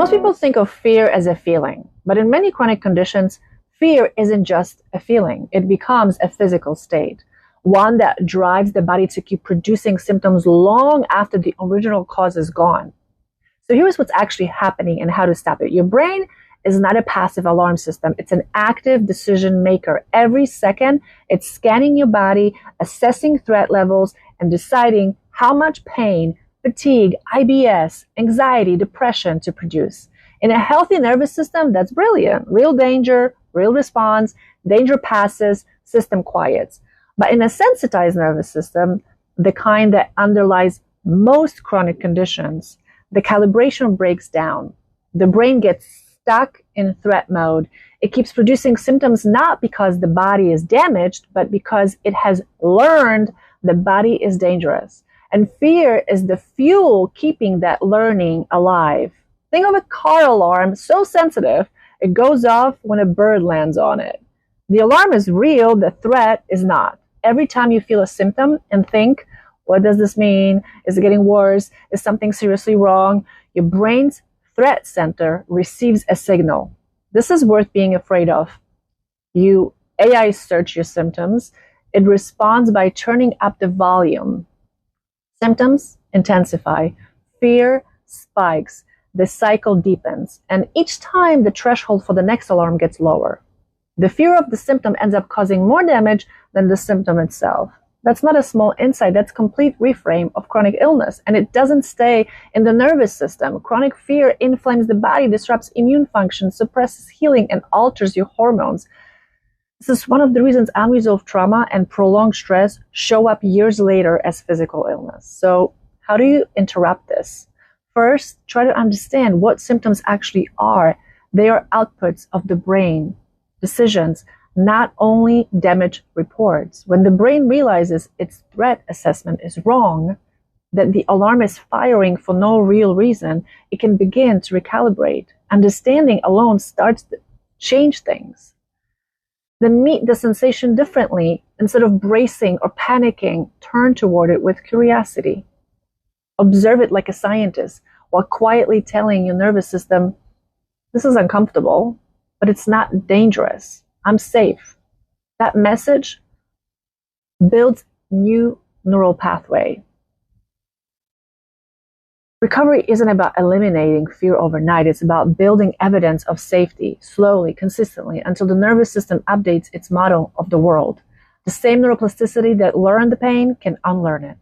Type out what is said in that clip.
Most people think of fear as a feeling, but in many chronic conditions, fear isn't just a feeling. It becomes a physical state, one that drives the body to keep producing symptoms long after the original cause is gone. So here's what's actually happening and how to stop it. Your brain is not a passive alarm system. It's an active decision maker. Every second, it's scanning your body, assessing threat levels, and deciding how much pain, fatigue, IBS, anxiety, depression to produce. In a healthy nervous system, that's brilliant. Real danger, real response, danger passes, system quiets. But in a sensitized nervous system, the kind that underlies most chronic conditions, the calibration breaks down. The brain gets stuck in threat mode. It keeps producing symptoms not because the body is damaged, but because it has learned the body is dangerous. And fear is the fuel keeping that learning alive. Think of a car alarm so sensitive, it goes off when a bird lands on it. The alarm is real, the threat is not. Every time you feel a symptom and think, what does this mean? Is it getting worse? Is something seriously wrong? Your brain's threat center receives a signal. This is worth being afraid of. You AI search your symptoms. It responds by turning up the volume. Symptoms intensify. Fear spikes. The cycle deepens. And each time the threshold for the next alarm gets lower. The fear of the symptom ends up causing more damage than the symptom itself. That's not a small insight. That's complete reframe of chronic illness. And it doesn't stay in the nervous system. Chronic fear inflames the body, disrupts immune function, suppresses healing, and alters your hormones. This is one of the reasons unresolved trauma and prolonged stress show up years later as physical illness. So how do you interrupt this? First, try to understand what symptoms actually are. They are outputs of the brain, decisions, not only damage reports. When the brain realizes its threat assessment is wrong, that the alarm is firing for no real reason, it can begin to recalibrate. Understanding alone starts to change things. Then meet the sensation differently. Instead of bracing or panicking, turn toward it with curiosity. Observe it like a scientist while quietly telling your nervous system, this is uncomfortable, but it's not dangerous. I'm safe. That message builds new neural pathway. Recovery isn't about eliminating fear overnight. It's about building evidence of safety, slowly, consistently, until the nervous system updates its model of the world. The same neuroplasticity that learned the pain can unlearn it.